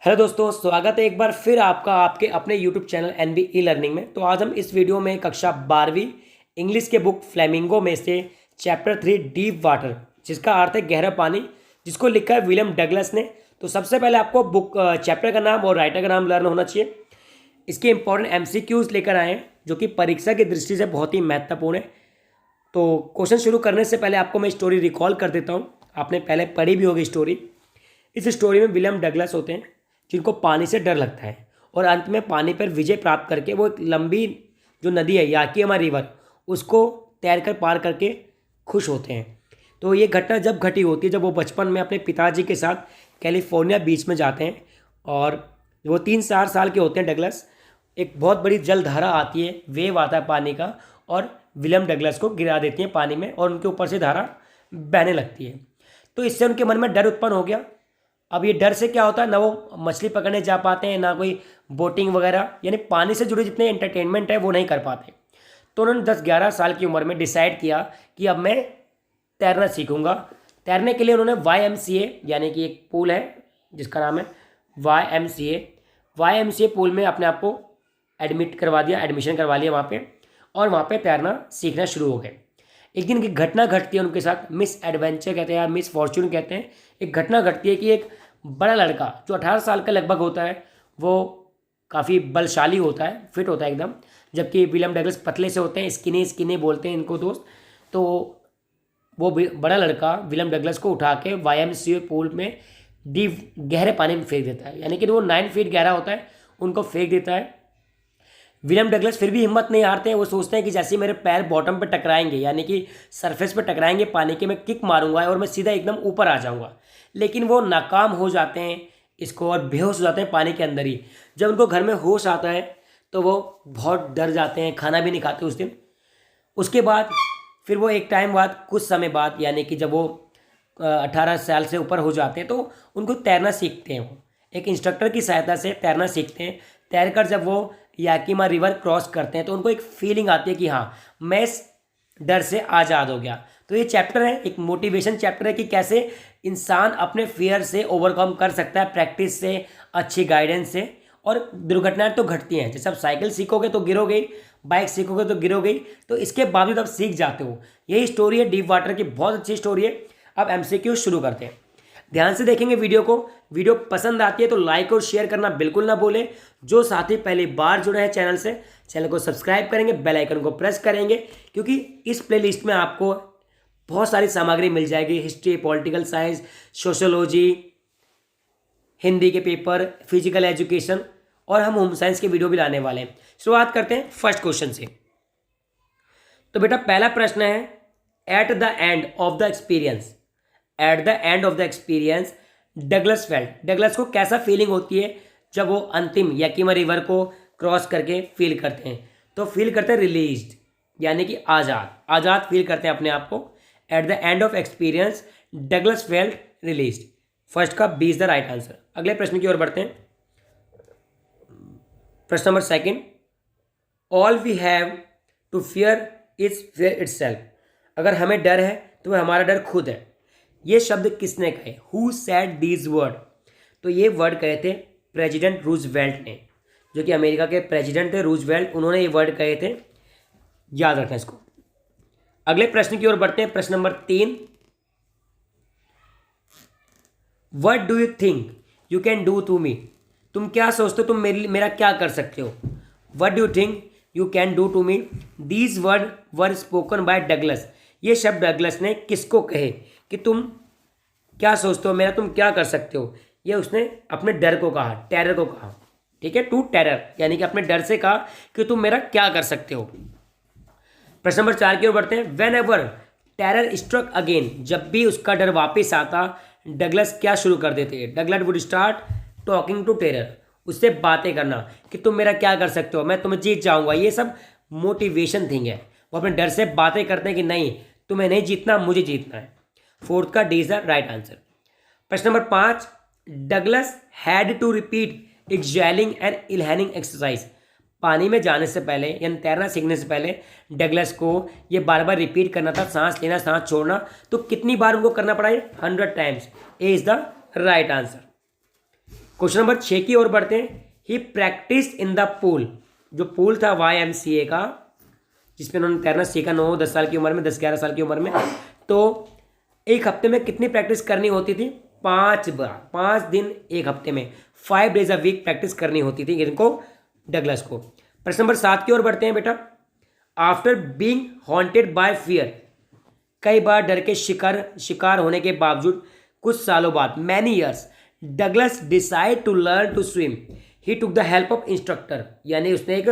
Hello दोस्तों, स्वागत है एक बार फिर आपका आपके अपने YouTube channel NB e learning में। तो आज हम इस वीडियो में कक्षा 12वीं इंग्लिश के बुक फ्लेमिंगो में से चैप्टर 3 डीप वाटर, जिसका अर्थ है गहरा पानी, जिसको लिखा है विलियम डगलस ने। तो सबसे पहले आपको बुक चैप्टर का नाम और राइटर का नाम लर्न होना चाहिए। इसके इंपॉर्टेंट एमसीक्यूज लेकर आए हैं जो कि परीक्षा की दृष्टि से बहुत ही महत्वपूर्ण है। तो क्वेश्चन शुरू करने से पहले आपको मैं स्टोरी रिकॉल कर देता हूँ। आपने पहले पढ़ी भी होगी स्टोरी। इस स्टोरी में विलियम डगलस होते हैं जिनको पानी से डर लगता है और अंत में पानी पर विजय प्राप्त करके वो एक लंबी जो नदी है याकीमा रिवर, उसको तैरकर पार करके खुश होते हैं। तो ये घटना जब घटी होती है जब वो बचपन में अपने पिताजी के साथ कैलिफोर्निया बीच में जाते हैं और वो 3-4 साल के होते हैं डगलस। एक बहुत बड़ी जलधारा आती है, वेव आता है पानी का और विलियम डगलस को गिरा देती है पानी में और उनके ऊपर से धारा बहने लगती है। तो इससे उनके मन में डर उत्पन्न हो गया। अब ये डर से क्या होता है, ना वो मछली पकड़ने जा पाते हैं, ना कोई बोटिंग वगैरह, यानी पानी से जुड़े जितने एंटरटेनमेंट है वो नहीं कर पाते। तो उन्होंने 10-11 साल की उम्र में डिसाइड किया कि अब मैं तैरना सीखूंगा। तैरने के लिए उन्होंने YMCA यानी कि एक पूल है जिसका नाम है YMCA पूल में अपने आप को एडमिशन करवा लिया वहाँ पे, और वहाँ पे तैरना सीखना शुरू हो गए। एक दिन की घटना घटती है उनके साथ, मिस एडवेंचर कहते हैं या मिस फॉर्च्यून कहते हैं। एक घटना घटती है कि एक बड़ा लड़का जो 18 साल का लगभग होता है, वो काफ़ी बलशाली होता है, फिट होता है एकदम, जबकि विलियम डगलस पतले से होते हैं, स्किनी बोलते हैं इनको दोस्त। तो वो बड़ा लड़का विलियम डगलस को उठा के YMCA पूल में डीप गहरे पानी में फेंक देता है, यानी कि वो 9 फीट गहरा होता है, उनको फेंक देता है। विलियम डगलस फिर भी हिम्मत नहीं हारते हैं। वो सोचते हैं कि जैसे मेरे पैर बॉटम पे टकराएंगे यानी कि सरफेस पे टकराएंगे पानी के, मैं किक मारूंगा और मैं सीधा एकदम ऊपर आ जाऊंगा। लेकिन वो नाकाम हो जाते हैं इसको और बेहोश हो जाते हैं पानी के अंदर ही। जब उनको घर में होश आता है तो वो बहुत डर जाते हैं, खाना भी नहीं खाते उस दिन। उसके बाद फिर वो एक टाइम बाद, कुछ समय बाद, यानी कि जब वो 18 साल से ऊपर हो जाते हैं तो उनको तैरना सीखते हैं। वो एक इंस्ट्रक्टर की सहायता से तैरना सीखते हैं। तैरकर जब वो याकीमा रिवर क्रॉस करते हैं तो उनको एक फीलिंग आती है कि हाँ, मैं इस डर से आज़ाद हो गया। तो ये चैप्टर है, एक मोटिवेशन चैप्टर है कि कैसे इंसान अपने फियर से ओवरकम कर सकता है प्रैक्टिस से, अच्छी गाइडेंस से। और दुर्घटनाएं तो घटती हैं, जैसे आप साइकिल सीखोगे तो गिरोगे, बाइक सीखोगे तो गिरोगे, तो इसके बावजूद आप सीख जाते हो। यही स्टोरी है डीप वाटर की, बहुत अच्छी स्टोरी है। अब MCQ शुरू करते हैं, ध्यान से देखेंगे वीडियो को। वीडियो पसंद आती है तो लाइक और शेयर करना बिल्कुल ना भूलें। जो साथी पहली बार जुड़े हैं चैनल से, चैनल को सब्सक्राइब करेंगे, बेल आइकन को प्रेस करेंगे, क्योंकि इस प्लेलिस्ट में आपको बहुत सारी सामग्री मिल जाएगी। History, political science, sociology, Hindi के पेपर, फिजिकल एजुकेशन, और हम होम साइंस के वीडियो भी लाने वाले हैं। शुरुआत करते हैं फर्स्ट क्वेश्चन से। तो बेटा पहला प्रश्न है, eight the end of the experience, eight the end of the experience Douglas felt, Douglas को कैसा फीलिंग होती है जब वो अंतिम याकीमा रिवर को क्रॉस करके फील करते हैं? तो फील करते हैं रिलीज्ड, यानी कि आज़ाद फील करते हैं अपने आप को। At the end of experience Douglas felt released. First का B is the right answer. अगले प्रश्न की ओर बढ़ते हैं। प्रश्न number second, all we have to fear is fear itself, अगर हमें डर है तो वह हमारा डर खुद है। ये शब्द किसने कहे? Who said these word? तो ये वर्ड कहे थे प्रेसिडेंट रूजवेल्ट ने, जो कि अमेरिका के प्रेसिडेंट थे रूजवेल्ट, उन्होंने ये वर्ड कहे थे। याद रखना इसको। अगले प्रश्न की ओर बढ़ते हैं। प्रश्न number 3, what do you think you can do to me? तुम क्या सोचते हो तुम मेरा क्या कर सकते हो? What do you think you can do to me? These word were spoken by Douglas, ये शब्द डगलस ने किसको कहे कि तुम क्या सोचते हो मेरा, तुम क्या कर सकते हो? ये उसने अपने डर को कहा, टेरर को कहा। ठीक है, टू टेरर, यानी कि अपने डर से कहा कि तुम मेरा क्या कर सकते हो। प्रश्न नंबर 4 की ओर बढ़ते हैं। Whenever terror struck again, जब भी उसका डर वापस आता डगलस क्या शुरू कर देते? Douglas would start talking to terror, उससे बातें करना कि तुम मेरा क्या कर सकते हो, मैं तुम्हें जीत जाऊंगा। ये सब मोटिवेशन थिंग है। वो अपने डर से बातें करते हैं कि नहीं, तुम्हें नहीं जीतना, मुझे जीतना है। फोर्थ का D is the right answer. प्रश्न number 5, Douglas had to repeat exhaling and inhaling exercise, पानी में जाने से पहले यानी तैरना सीखने से पहले डगलस को ये बार बार रिपीट करना था, सांस लेना सांस छोड़ना। तो कितनी बार उनको करना पड़ा? 100 times. A is the right answer. Question number 6 की ओर बढ़ते हैं। ही प्रैक्टिस इन द पूल, जो पूल था YMCA का जिसमें उन्होंने तैरना सीखा 9-10 साल की उम्र में, 10-11 साल की उम्र में, तो एक हफ्ते में कितनी प्रैक्टिस करनी होती थी? 5 बार, 5 दिन एक हफ्ते में, 5 डेज अ वीक प्रैक्टिस करनी होती थी इनको, डगलस को। प्रश्न नंबर 7 की ओर बढ़ते हैं बेटा। After being haunted bye fear, कई बार डर के शिकार होने के बावजूद कुछ सालों बाद, many years, Douglas decide to learn to swim. He took the help of instructor, यानी उसने एक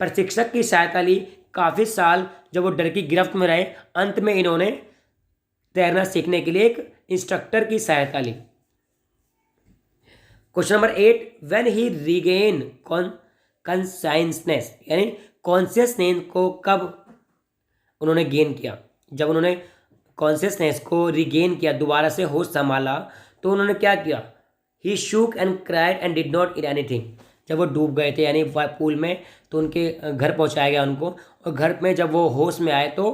प्रशिक्षक की सहायता ली। काफ़ी साल जब वो डर की गिरफ्त में रहे, अंत में इन्होंने तैरना सीखने के लिए एक इंस्ट्रक्टर की सहायता ली। Question number 8, when he regain consciousness, यानी कॉन्शियसनेस को कब उन्होंने गेन किया? जब उन्होंने कॉन्शियसनेस को रिगेन किया, दोबारा से होश संभाला, तो उन्होंने क्या किया? He shook and cried and did not eat anything. जब वो डूब गए थे यानी पूल में, तो उनके घर पहुंचाया गया उनको, और घर में जब वो होश में आए तो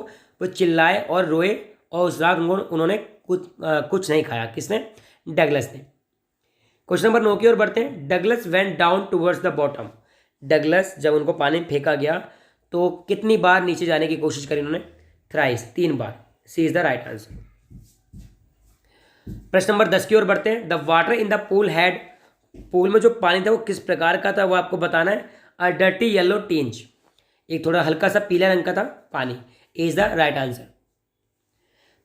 वो चिल्लाए और रोए, और उस रात उन्होंने कुछ नहीं खाया। किसने? डगलस ने। क्वेश्चन नंबर 9 की ओर बढ़ते हैं। Douglas went down towards the bottom, Douglas जब उनको पानी में फेंका गया तो कितनी बार नीचे जाने की कोशिश करी उन्होंने? थ्राइस, 3 बार। C is the right answer. प्रश्न नंबर 10 की ओर बढ़ते हैं। The water in the pool had, pool में जो पानी था वो किस प्रकार का था वो आपको बताना है। अ डर्टी येलो टिंज, एक थोड़ा हल्का सा पीला रंग का था पानी, इज द राइट आंसर।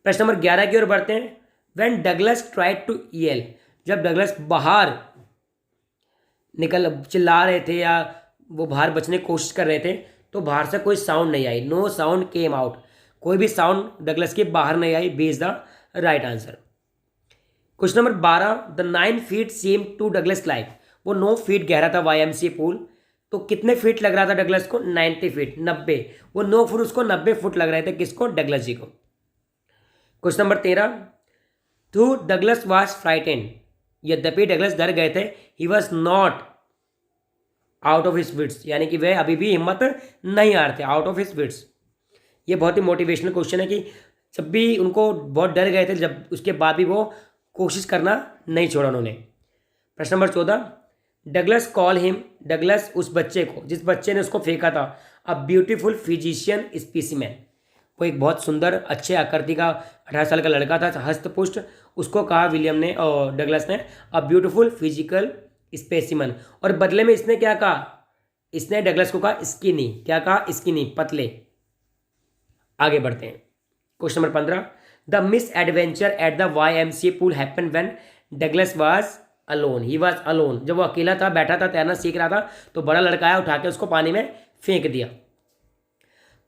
प्रश्न नंबर 11 की ओर बढ़ते हैं। When Douglas tried to yell, जब डगलस बाहर चिल्ला रहे थे या वो बाहर बचने की कोशिश कर रहे थे, तो बाहर से कोई साउंड नहीं आई। नो साउंड केम आउट, कोई भी साउंड डगलस के बाहर नहीं आई। B is the right answer. Question number 12, the 9 feet seem to Douglas like, वो 9 फीट गहरा था YMCA पूल, तो कितने फीट लग रहा था डगलस को? 90 फीट, 90। वो 9 फुट उसको 90 फुट लग रहे थे, किसको? डगलस जी को। Question number 13, though Douglas was frightened, यद्यपि डगलस डर गए थे, he was not out of his wits, यानी कि वह अभी भी हिम्मत नहीं हारते, आउट ऑफ हिज विट्स। ये बहुत ही मोटिवेशनल क्वेश्चन है कि जब भी उनको बहुत डर गए थे, जब उसके बाद भी वो कोशिश करना नहीं छोड़ा उन्होंने। प्रश्न number 14, Douglas call him, Douglas उस बच्चे को, जिस बच्चे ने उसको फेंका था, अ ब्यूटीफुल फिजिशियन स्पीसीमैन, वो एक बहुत सुंदर अच्छे आकृति का 18 साल का लड़का था, हस्तपुष्ट, उसको कहा विलियम ने और डगलस ने अ ब्यूटीफुल फिजिकल स्पेसिमन। और बदले में इसने क्या कहा? इसने डगलस को कहा स्किनी, क्या कहा? स्किनी, पतले। आगे बढ़ते हैं। Question number 15, the miss adventure at the YMCA pool happen when Douglas was alone, he was alone, जब वो अकेला था, बैठा था, तैरना सीख रहा था, तो बड़ा लड़का आया, उठा के उसको पानी में फेंक दिया।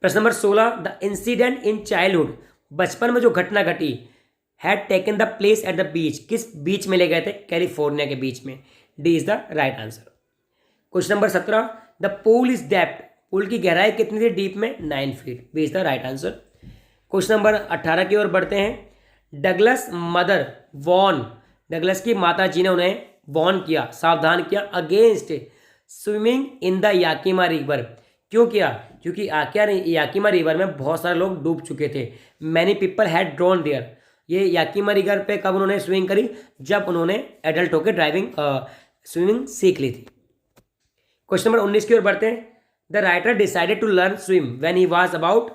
प्रश्न number 16, the incident in childhood, बचपन में जो घटना घटी, had taken the place at the beach, किस बीच में ले गए थे? कैलिफोर्निया के बीच में। D is the right answer. Question number 17, the pool is depth, pool की गहराई कितनी थी डीप में? 9 feet. B is the right answer. Question number 18 की ओर बढ़ते हैं। डगलस मदर वॉर्न, डगलस की माता जी ने उन्हें वॉर्न किया, सावधान किया, against swimming in the Yakima river, क्यों किया? क्योंकि याकीमा रिवर में बहुत सारे लोग डूब चुके थे। Many people had drowned there, ये याकीमा रिवर पे कब उन्होंने स्विमिंग करी? जब उन्होंने एडल्ट होकर स्विमिंग सीख ली थी। क्वेश्चन नंबर 19 की ओर बढ़ते हैं। The writer decided to learn swim when he was about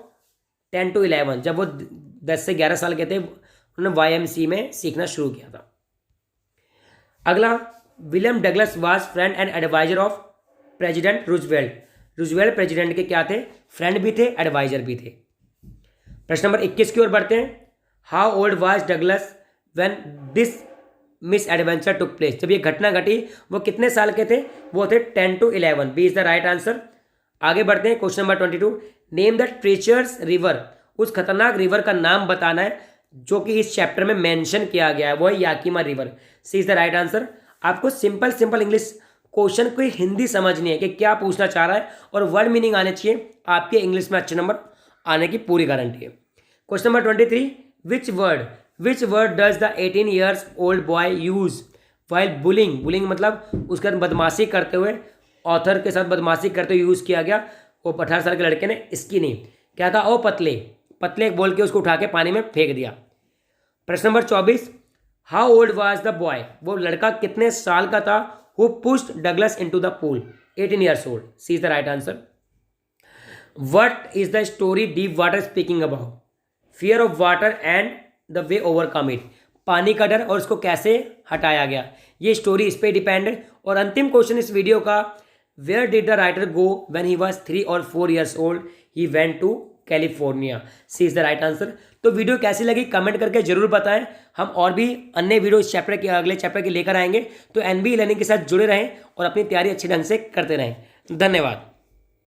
10 to 11, जब वो 10 से 11 साल के थे, उन्होंने YMCA में सीखना शुरू किया था। अगला, William Douglas was friend and adviser of President Roosevelt, Roosevelt President के क्या थे? फ्रेंड भी थे, एडवाइजर भी थे। प्रश्न नंबर 21 की ओर बढ़ते हैं। How old was Douglas when this miss adventure took place, जब ये घटना घटी वो कितने साल के थे? वो थे 10 to 11। B is the right answer. आगे बढ़ते हैं। Question number 22, name the treacherous river, उस खतरनाक रिवर का नाम बताना है जो कि इस चैप्टर में मेंशन किया गया है, वो है Yakima river. C is the right answer. आपको सिंपल इंग्लिश क्वेश्चन को हिंदी समझनी है कि क्या पूछना चाह रहा है, और वर्ड मीनिंग आने चाहिए, आपके इंग्लिश में अच्छे नंबर आने की पूरी गारंटी है। Question number 23, which word does the 18 years old boy use while bullying, bullying मतलब उसके साथ बदमाशी करते हुए, ऑथर के साथ बदमाशी करते हुए यूज़ किया गया। वो 18 साल के लड़के ने स्किनी, क्या था? ओ पतले, पतले बोल के उसको उठा के पानी में फेंक दिया। प्रश्न number 24, how old was the boy, वो लड़का कितने साल का था who pushed Douglas into the pool? 18 years old. C is the right answer. What is the story deep water speaking about? Fear of water and the way overcome it. पानी का डर और उसको कैसे हटाया गया, ये स्टोरी इस पे डिपेंड है। और अंतिम क्वेश्चन इस वीडियो का, where did the writer go when he was 3 or 4 years old? He went to California. C is the right answer. तो वीडियो कैसी लगी कमेंट करके जरूर बताएं। हम और भी अन्य वीडियो इस चैप्टर के अगले चैप्टर के लेकर आएंगे। तो एनबी लर्निंग के साथ जुड़े रहें और अपनी तैयारी अच्छे ढंग से करते रहें। धन्यवाद।